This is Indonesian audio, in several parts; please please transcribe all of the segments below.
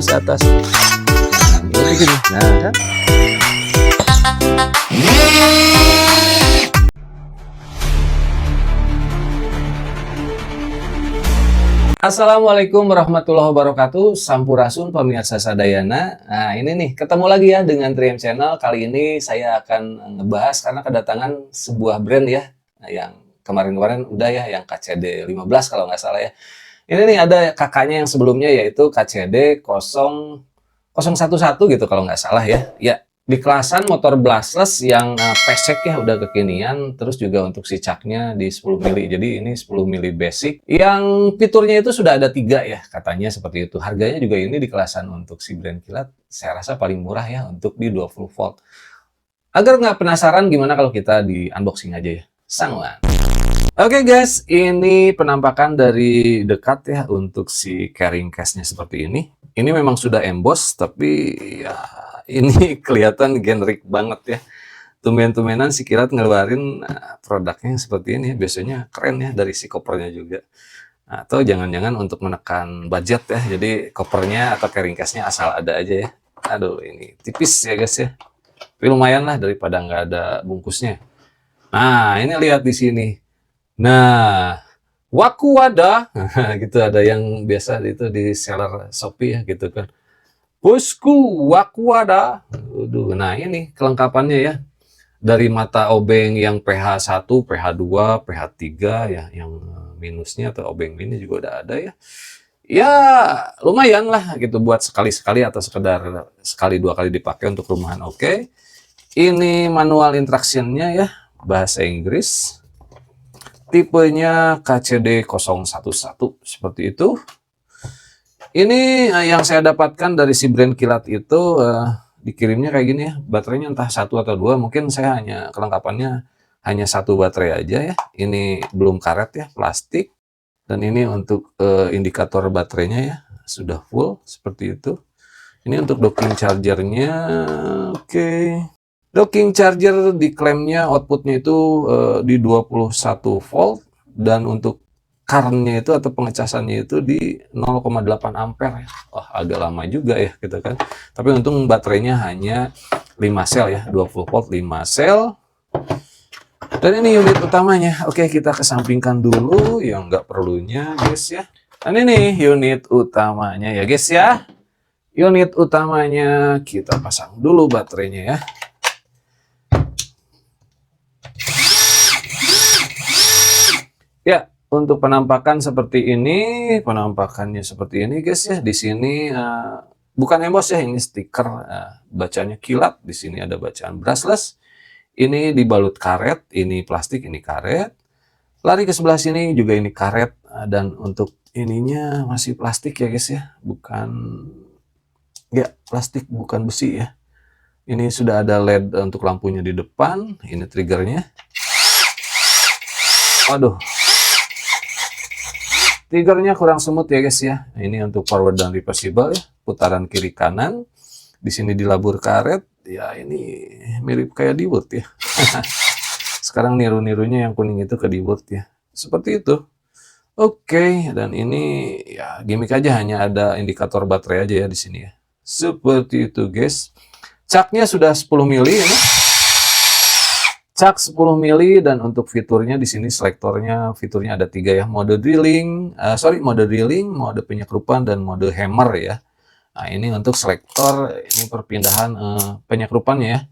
terus atas. Nah, begini. Nah, kan? Assalamualaikum warahmatullahi wabarakatuh. Sampurasun pemirsa sadayana. Nah, ini nih ketemu lagi ya dengan Triem Channel. Kali ini saya akan ngebahas karena kedatangan sebuah brand ya, yang kemarin-kemarin udah ya, yang KCD 15 kalau nggak salah ya. Ini nih ada kakaknya yang sebelumnya yaitu KCD 011 gitu kalau nggak salah ya. Ya, di kelasan motor brushless yang pesek ya, udah kekinian. Terus juga untuk si caknya di 10 mili. Jadi ini 10 mili basic. Yang fiturnya itu sudah ada 3 ya, katanya seperti itu. Harganya juga ini di kelasan untuk si brand kilat, saya rasa paling murah ya untuk di 20 volt. Agar nggak penasaran gimana kalau kita di unboxing aja ya. Sangwan. Oke guys, ini penampakan dari dekat ya untuk si carrying case-nya seperti ini. Ini memang sudah emboss, tapi ya ini kelihatan generik banget ya. Tumben-tumbenan si Kilat ngeluarin produknya seperti ini. Biasanya keren ya dari si kopernya juga. Atau jangan-jangan untuk menekan budget ya. Jadi kopernya atau carrying case-nya asal ada aja ya. Aduh, ini tipis ya guys ya. Tapi lumayan lah daripada nggak ada bungkusnya. Nah, ini lihat di sini. Nah, waku wadah, gitu ada yang biasa itu di seller Shopee ya gitu kan. Bosku, waku wadah. Nah ini kelengkapannya ya. Dari mata obeng yang pH 1, pH 2, pH 3 ya, yang minusnya atau obeng mini juga udah ada ya. Ya lumayan lah gitu buat sekali-sekali atau sekedar sekali dua kali dipakai untuk rumahan. Oke. Ini manual instruction-nya ya, bahasa Inggris. Tipenya KCD 011 seperti itu. Ini yang saya dapatkan dari si brand Kilat itu dikirimnya kayak gini ya. Baterainya entah 1 atau 2. Mungkin saya hanya kelengkapannya hanya 1 baterai aja ya. Ini belum karet ya, plastik. Dan ini untuk indikator baterainya ya, sudah full seperti itu. Ini untuk docking chargernya. Oke. Docking charger diklaimnya outputnya itu di 21 volt, dan untuk current-nya itu atau pengecasannya itu di 0,8 ampere ya. Oh, agak lama juga ya gitu kan. Tapi untung baterainya hanya 5 sel ya, 20 volt 5 sel. Dan ini unit utamanya. Oke, kita kesampingkan dulu yang nggak perlunya guys ya. Dan ini unit utamanya ya guys ya. Unit utamanya kita pasang dulu baterainya ya. Ya, untuk penampakan seperti ini, penampakannya seperti ini guys ya. Di sini bukan emboss ya, ini stiker. Bacanya Kilat. Di sini ada bacaan brushless. Ini dibalut karet, ini plastik, ini karet. Lari ke sebelah sini juga ini karet, dan untuk ininya masih plastik ya guys ya. Bukan ya, plastik bukan besi ya. Ini sudah ada LED untuk lampunya di depan. Ini triggernya. Waduh. Triggernya kurang smooth ya guys ya. Ini untuk forward dan reversible ya. Putaran kiri kanan. Di sini dilabur karet. Ya ini mirip kayak D-Wood ya. Sekarang niru-nirunya yang kuning itu ke D-Wood ya. Seperti itu. Oke, dan ini ya gimmick aja, hanya ada indikator baterai aja ya di sini ya. Seperti itu guys. Caknya sudah 10 mili ini. Cak 10 mili, dan untuk fiturnya di sini selektornya fiturnya ada 3 ya, mode drilling, mode penyekrupan, dan mode hammer ya. Nah ini untuk selektor, ini perpindahan penyekrupannya ya.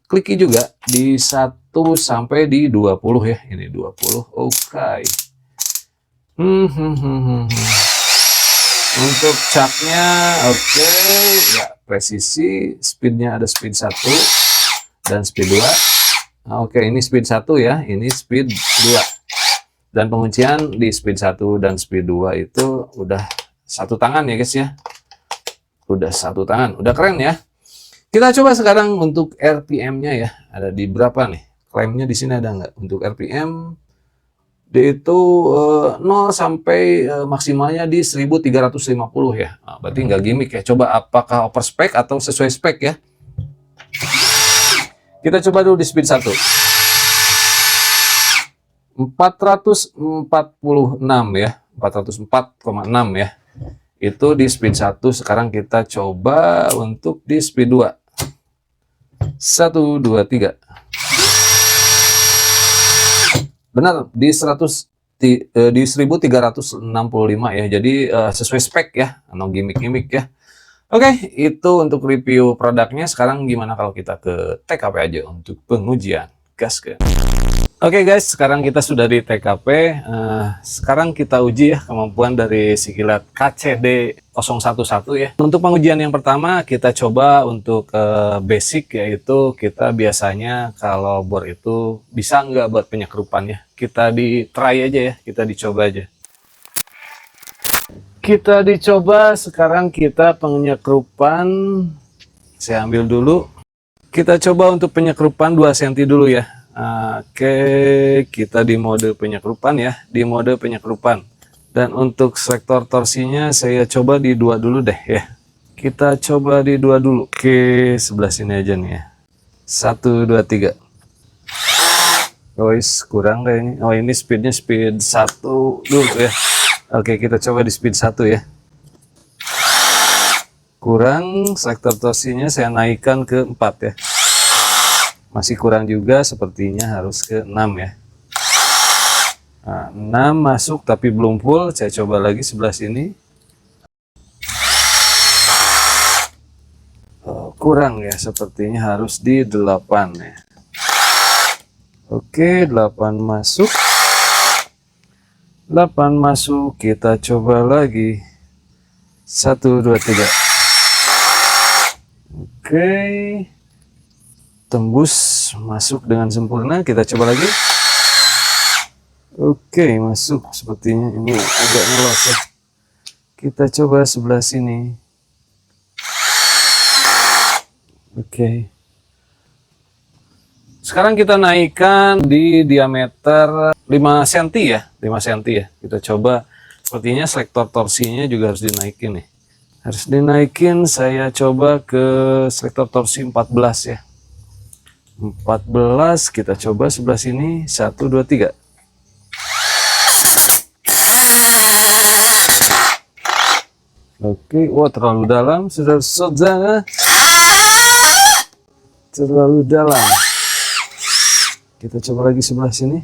Kliki juga di 1 sampai di 20 ya, ini 20. Oke. Untuk caknya oke ya, presisi, speednya ada speed 1 dan speed 2. Oke, ini speed 1 ya, ini speed 2. Dan penguncian di speed 1 dan speed 2 itu udah satu tangan ya guys ya. Udah satu tangan, udah keren ya. Kita coba sekarang untuk RPM-nya ya. Ada di berapa nih? Klaimnya di sini ada nggak? Untuk RPM, dia itu 0 sampai maksimalnya di 1350 ya. Nah, berarti nggak gimmick ya. Coba apakah overspec atau sesuai spek ya. Kita coba dulu di speed 1. 446 ya. 404,6 ya. Itu di speed 1, sekarang kita coba untuk di speed 2. 1, 2, 3. Benar, di 1365 ya. Jadi sesuai spek ya, no gimmick-gimmick ya. Oke, itu untuk review produknya. Sekarang gimana kalau kita ke TKP aja untuk pengujian? Gas ke. Oke guys, sekarang kita sudah di TKP. Sekarang kita uji ya kemampuan dari sikilat KCD 011 ya. Untuk pengujian yang pertama kita coba untuk basic, yaitu kita biasanya kalau bor itu bisa nggak buat penyekrupan ya. Kita di try aja ya, kita dicoba aja. Kita dicoba, sekarang kita penyekrupan. Saya ambil dulu. Kita coba untuk penyekrupan 2 cm dulu ya. Oke, kita di mode penyekrupan ya, di mode penyekrupan. Dan untuk selektor torsinya saya coba di 2 dulu deh ya. Kita coba di 2 dulu. Oke, sebelah sini aja nih ya. 1, 2, 3. Oh, kurang kayaknya. Oh, ini speednya speed 1 dulu ya. Oke, kita coba di speed 1 ya. Kurang, selektor torsinya saya naikkan ke 4 ya. Masih kurang juga, sepertinya harus ke 6 ya. Nah, 6 masuk tapi belum full. Saya coba lagi sebelah sini. Oh, kurang ya, sepertinya harus di 8 ya. Oke, 8 masuk. 8 masuk, kita coba lagi. 1, 2, 3. Oke. Tembus, masuk dengan sempurna. Kita coba lagi. Oke, masuk. Sepertinya ini agak ngelos ya. Kita coba sebelah sini. Oke. Sekarang kita naikkan di diameter 5 cm ya. 5 cm ya. Kita coba. Sepertinya selektor torsinya juga harus dinaikin nih. Harus dinaikin. Saya coba ke selektor torsi 14 ya. 14, kita coba sebelah sini. 1, 2, 3. Oke, wah terlalu dalam, saudara-saudara. Terlalu dalam. Kita coba lagi sebelah sini.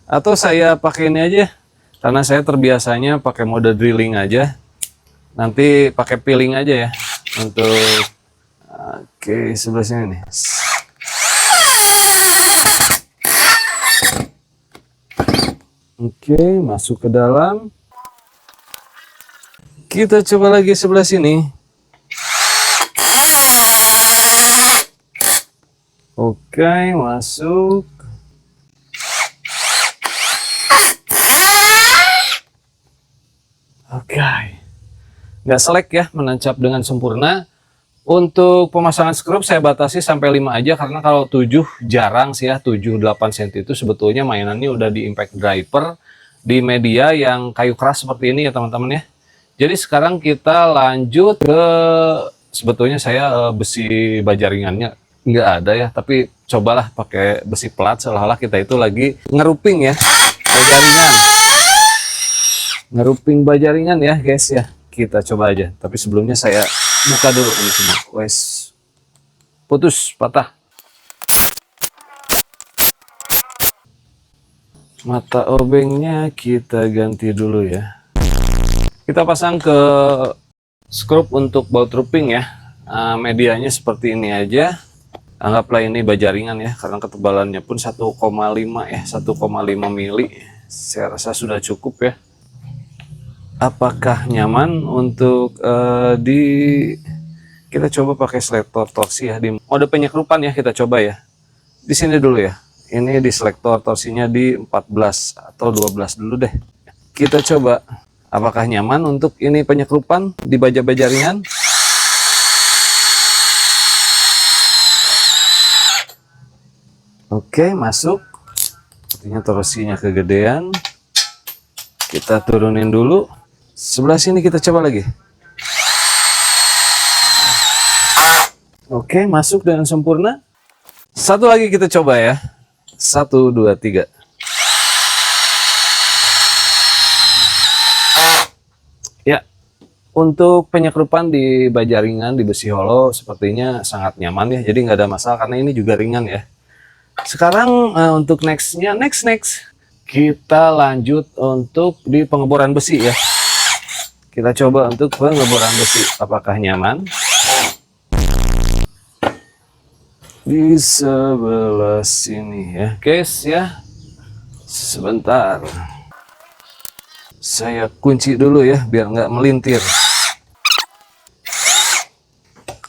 Atau saya pakai ini aja, karena saya terbiasanya pakai mode drilling aja. Nanti pakai peeling aja ya untuk. Oke, sebelah sini nih. Oke, masuk ke dalam. Kita coba lagi sebelah sini. Oke, masuk. Oke. Nggak selek ya, menancap dengan sempurna. Untuk pemasangan skrup saya batasi sampai 5 aja, karena kalau 7 jarang sih ya. 7-8 cm itu sebetulnya mainannya udah di impact driver di media yang kayu keras seperti ini ya teman-teman ya. Jadi sekarang kita lanjut ke, sebetulnya saya besi baja ringannya nggak ada ya, tapi cobalah pakai besi pelat seolah-olah kita itu lagi ngeruping ya baja ringan. Ngeruping baja ringan ya guys ya. Kita coba aja, tapi sebelumnya saya buka dulu ini semua. Wes, putus, patah. Mata obengnya kita ganti dulu ya. Kita pasang ke skrup untuk baut ruping ya. Medianya seperti ini aja. Anggaplah ini baja ringan ya, karena ketebalannya pun 1,5 ya, 1,5 mili. Saya rasa sudah cukup ya. Apakah nyaman untuk kita coba pakai selektor torsi ya di mode penyekrupan ya, kita coba ya. Di sini dulu ya. Ini di selektor torsinya di 14 atau 12 dulu deh. Kita coba apakah nyaman untuk ini penyekrupan di baja-baja ringan. Oke, masuk. Sepertinya torsinya kegedean. Kita turunin dulu. Sebelah sini kita coba lagi. Oke, masuk dengan sempurna. Satu lagi kita coba ya. 1, 2, 3. Ya, Untuk penyekrupan di baja ringan di besi holo sepertinya sangat nyaman ya, jadi nggak ada masalah karena ini juga ringan ya. Sekarang untuk next kita lanjut untuk di pengeboran besi ya. Kita coba untuk pengeboran besi, apakah nyaman? Di sebelah sini ya guys ya. Sebentar, saya kunci dulu ya biar nggak melintir.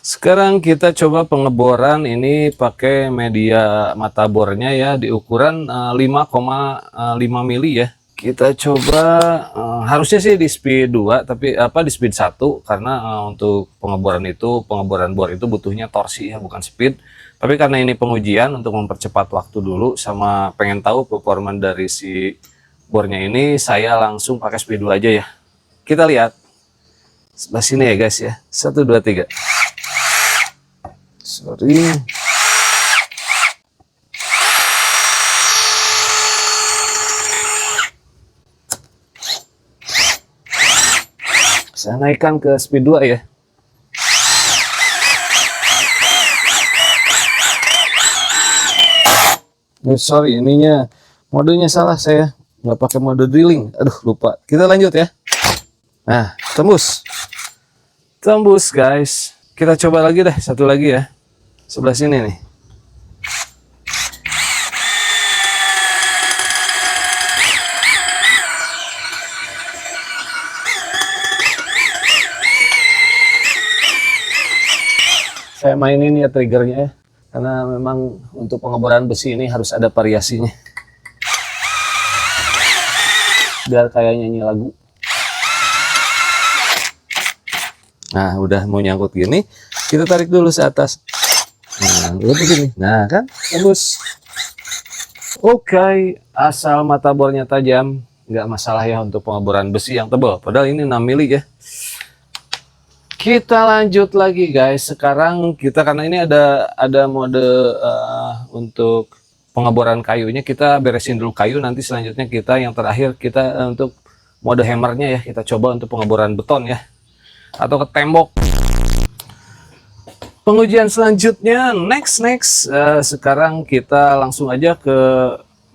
Sekarang kita coba pengeboran ini pakai media mata bornya ya di ukuran 5,5 mili ya. Kita coba harusnya sih di speed 2 tapi di speed 1 karena untuk pengeboran bor itu butuhnya torsi ya, bukan speed. Tapi karena ini pengujian untuk mempercepat waktu dulu sama pengen tahu performa dari si bornya ini, saya langsung pakai speed 2 aja ya. Kita lihat sebelah sini ya guys ya. 1 2 3. Sorry. Saya naikkan ke speed 2 ya. Sorry, ininya modenya salah, saya nggak pakai mode drilling. Aduh, lupa. Kita lanjut ya. Nah, tembus guys. Kita coba lagi deh, satu lagi ya. Sebelah sini nih. Saya mainin ya triggernya ya, karena memang untuk pengeboran besi ini harus ada variasinya. Biar kayak nyanyi lagu. Nah, udah mau nyangkut gini, kita tarik dulu ke atas. Nah, begini. Nah, kan tembus. Oke, asal mata bornya tajam, nggak masalah ya untuk pengeboran besi yang tebal. Padahal ini 6 mili ya. Kita lanjut lagi guys. Sekarang kita karena ini ada mode untuk pengeboran kayunya, kita beresin dulu kayu. Nanti selanjutnya kita yang terakhir kita untuk mode hammernya ya. Kita coba untuk pengeboran beton ya, atau ke tembok. Pengujian selanjutnya next. Sekarang kita langsung aja ke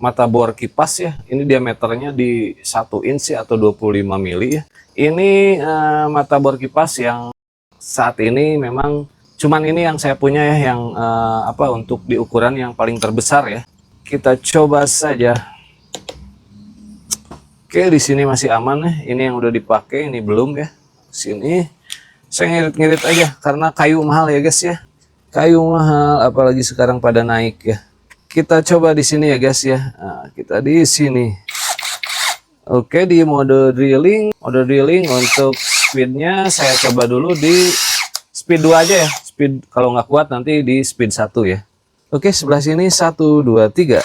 mata bor kipas ya. Ini diameternya di 1 inch atau 25 mili ya. Ini mata bor kipas yang saat ini memang cuman ini yang saya punya ya, yang untuk di ukuran yang paling terbesar ya. Kita coba saja. Oke, di sini masih aman ya. Ini yang udah dipakai, ini belum ya. Sini saya ngirit-ngirit aja karena kayu mahal ya guys ya. Kayu mahal apalagi sekarang pada naik ya. Kita coba di sini ya guys ya. Nah, kita di sini. Oke, di mode drilling untuk speednya saya coba dulu di speed 2 aja ya. Speed kalau nggak kuat nanti di speed 1 ya. Oke, sebelah sini 1 2 3.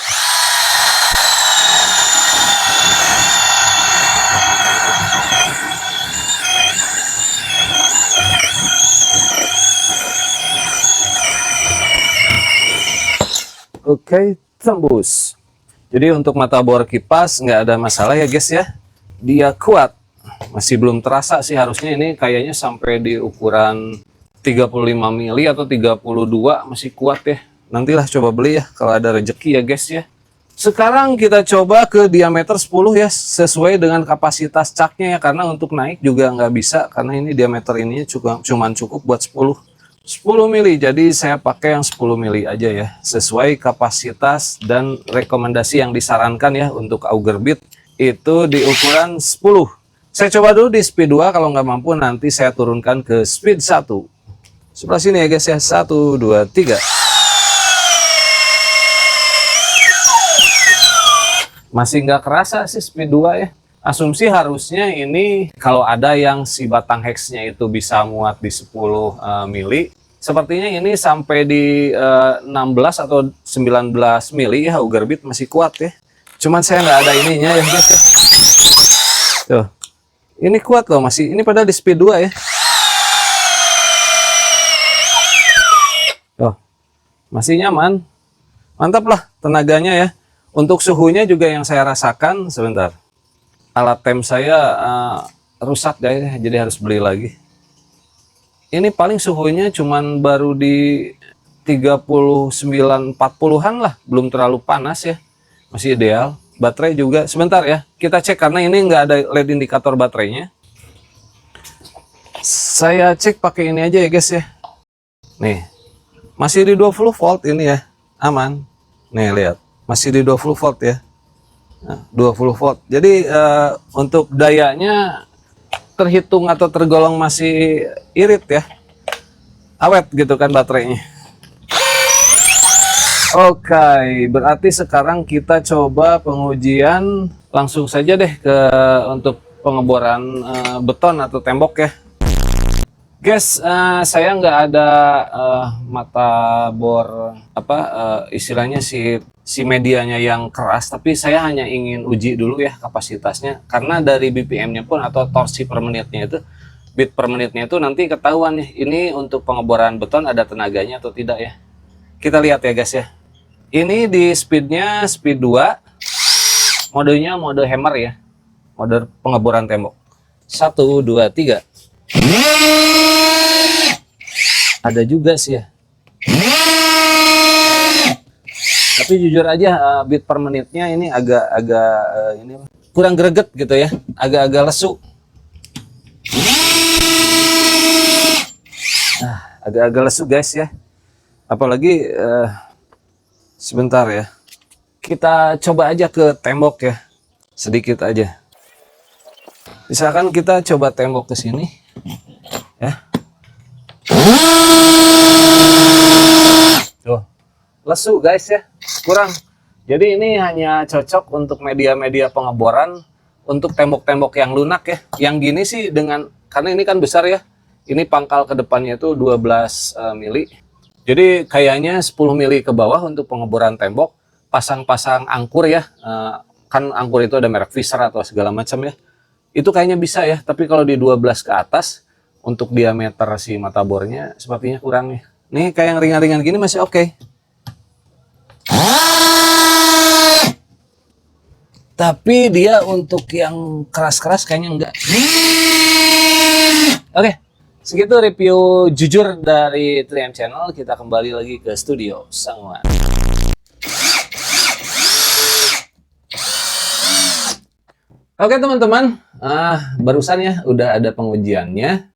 Oke, tembus. Jadi untuk mata bor kipas nggak ada masalah ya guys ya. Dia kuat. Masih belum terasa sih, harusnya ini kayaknya sampai di ukuran 35 mili atau 32 masih kuat ya. Nantilah coba beli ya kalau ada rezeki ya guys ya. Sekarang kita coba ke diameter 10 ya, sesuai dengan kapasitas caknya ya, karena untuk naik juga nggak bisa karena ini diameter ini cuman cukup buat 10 mili, jadi saya pakai yang 10 mili aja ya, sesuai kapasitas dan rekomendasi yang disarankan ya untuk auger bit itu di ukuran 10. Saya coba dulu di speed 2, kalau nggak mampu nanti saya turunkan ke speed 1. Sebelah sini ya guys ya, 1 2 3. Masih nggak kerasa sih speed 2 ya. Asumsi harusnya ini kalau ada yang si batang hexnya itu bisa muat di 10 mili. Sepertinya ini sampai di 16 atau 19 mili ya, auger bit masih kuat ya. Cuman saya nggak ada ininya ya guys ya. Tuh. Ini kuat loh masih. Ini padahal di speed 2 ya. Tuh. Masih nyaman. Mantap lah tenaganya ya. Untuk suhunya juga yang saya rasakan sebentar. Alat tem saya rusak guys, jadi harus beli lagi. Ini paling suhunya cuman baru di 39 40-an lah, belum terlalu panas ya. Masih ideal. Baterai juga sebentar ya. Kita cek karena ini nggak ada LED indikator baterainya. Saya cek pakai ini aja ya guys ya. Nih. Masih di 20 volt ini ya. Aman. Nih lihat. Masih di 20 volt ya. Nah, 20 volt. Jadi untuk dayanya terhitung atau tergolong masih irit ya, awet gitu kan baterainya. Oke, berarti sekarang kita coba pengujian langsung saja deh ke untuk pengeboran beton atau tembok ya. Guys, saya nggak ada mata bor apa istilahnya si medianya yang keras, tapi saya hanya ingin uji dulu ya kapasitasnya, karena dari BPM-nya pun atau torsi per menitnya itu, bit per menitnya itu nanti ketahuan nih ini untuk pengeboran beton ada tenaganya atau tidak ya. Kita lihat ya guys ya. Ini di speednya speed 2, modenya mode hammer ya, mode pengeboran tembok. 1 2 3. Ada juga sih ya. Tapi jujur aja beat per menitnya ini agak ini kurang greget gitu ya, agak-agak lesu. Nah, agak-agak lesu guys ya. Apalagi sebentar ya. Kita coba aja ke tembok ya. Sedikit aja. Misalkan kita coba tembok ke sini ya. Tuh, lesu guys ya, kurang. Jadi ini hanya cocok untuk media-media pengeboran untuk tembok-tembok yang lunak ya. Yang gini sih dengan, karena ini kan besar ya, ini pangkal ke depannya itu 12 mili. Jadi kayaknya 10 mili ke bawah untuk pengeboran tembok, pasang-pasang angkur ya. Kan angkur itu ada merek Fisher atau segala macam ya. Itu kayaknya bisa ya, tapi kalau di 12 ke atas untuk diameter si mata bornya sepertinya kurang nih. Nih kayak yang ringan-ringan gini masih oke. Tapi dia untuk yang keras-keras kayaknya enggak. Oke, segitu review jujur dari 3M Channel. Kita kembali lagi ke studio Sangwan. Oke teman-teman, barusan ya udah ada pengujiannya.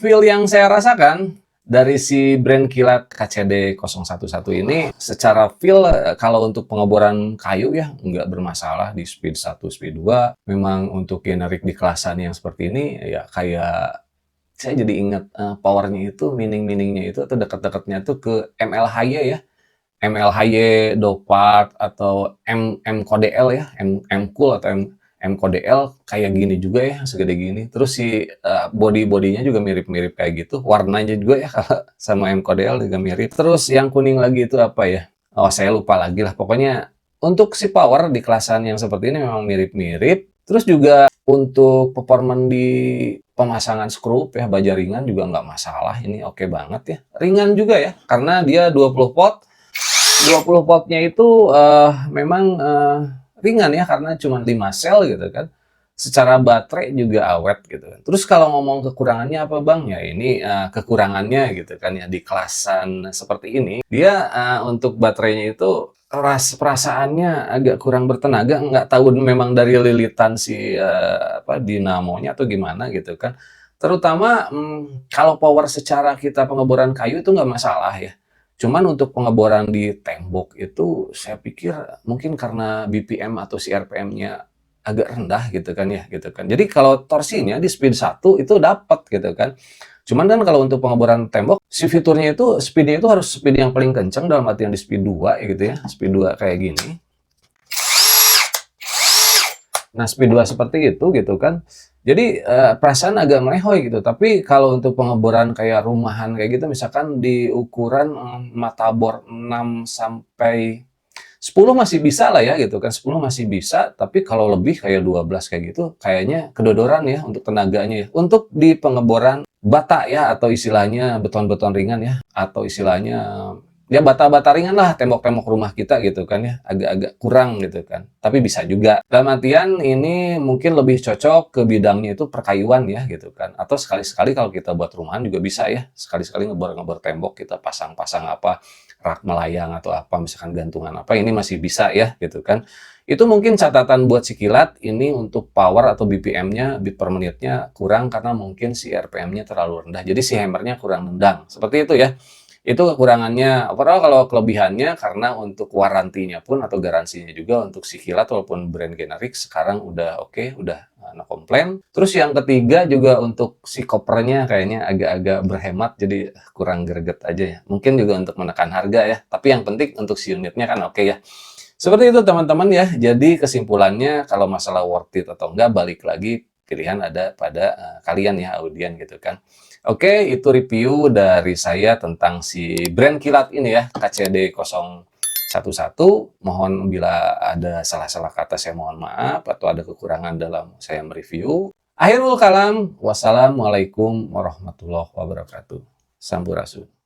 Feel yang saya rasakan dari si brand kilat KCD 011 ini, secara feel kalau untuk pengeboran kayu ya nggak bermasalah di speed 1, speed 2. Memang untuk generik di kelasan yang seperti ini ya kayak saya jadi ingat powernya itu, mining-miningnya itu atau dekat-dekatnya tuh ke MLHY ya. MLHY, Dopart atau MKDL ya, M-Cool atau MKDL kayak gini juga ya, segede gini. Terus si body-bodinya juga mirip-mirip kayak gitu. Warnanya juga ya kalau sama MKDL juga mirip. Terus yang kuning lagi itu apa ya? Oh, saya lupa lagi lah. Pokoknya untuk si power di kelasan yang seperti ini memang mirip-mirip. Terus juga untuk performance di pemasangan skrup ya, baja ringan juga nggak masalah. Ini oke banget ya. Ringan juga ya, karena dia 20 volt. 20 voltnya itu memang ringan ya, karena cuma 5 sel gitu kan. Secara baterai juga awet gitu kan. Terus kalau ngomong kekurangannya apa bang? Ya ini kekurangannya gitu kan ya, di kelasan seperti ini. Dia untuk baterainya itu perasaannya agak kurang bertenaga. Nggak tahu memang dari lilitan si dinamonya atau gimana gitu kan. Terutama kalau power secara kita pengeboran kayu itu nggak masalah ya. Cuman untuk pengeboran di tembok itu saya pikir mungkin karena BPM atau si RPM-nya agak rendah gitu kan ya, gitu kan. Jadi kalau torsinya di speed 1 itu dapat gitu kan. Cuman kan kalau untuk pengeboran tembok, si fiturnya itu speednya itu harus speed yang paling kencang dalam artian di speed 2 gitu ya. Speed 2 kayak gini. Nah, speed 2 seperti itu gitu kan. Jadi perasaan agak melehoi gitu. Tapi kalau untuk pengeboran kayak rumahan kayak gitu, misalkan di ukuran mata bor 6 sampai 10 masih bisa lah ya gitu kan. 10 masih bisa, tapi kalau lebih kayak 12 kayak gitu kayaknya kedodoran ya untuk tenaganya ya. Untuk di pengeboran bata ya, atau istilahnya beton-beton ringan ya, atau istilahnya ya bata-bata ringan lah tembok-tembok rumah kita gitu kan ya, agak-agak kurang gitu kan. Tapi bisa juga. Dalam artian ini mungkin lebih cocok ke bidangnya itu perkayuan ya gitu kan. Atau sekali-sekali kalau kita buat rumahan juga bisa ya. Sekali-sekali ngebor-ngebor tembok kita pasang-pasang apa, rak melayang atau apa, misalkan gantungan apa, ini masih bisa ya gitu kan. Itu mungkin catatan buat si kilat ini untuk power atau BPM-nya, beat per menitnya kurang karena mungkin si RPM-nya terlalu rendah. Jadi si hammernya kurang nendang. Seperti itu ya. Itu kekurangannya. Overall kalau kelebihannya karena untuk warantinya pun atau garansinya juga untuk si kilat walaupun brand generik sekarang udah oke, udah no komplain. Terus yang ketiga juga untuk si kopernya kayaknya agak-agak berhemat jadi kurang greget aja ya. Mungkin juga untuk menekan harga ya. Tapi yang penting untuk si unitnya kan oke ya. Seperti itu teman-teman ya. Jadi kesimpulannya kalau masalah worth it atau enggak balik lagi pilihan ada pada kalian ya audien gitu kan. Oke, itu review dari saya tentang si brand kilat ini ya, KCD 011. Mohon bila ada salah-salah kata saya mohon maaf atau ada kekurangan dalam saya mereview. Akhirul kalam, wassalamualaikum warahmatullahi wabarakatuh. Sampurasun.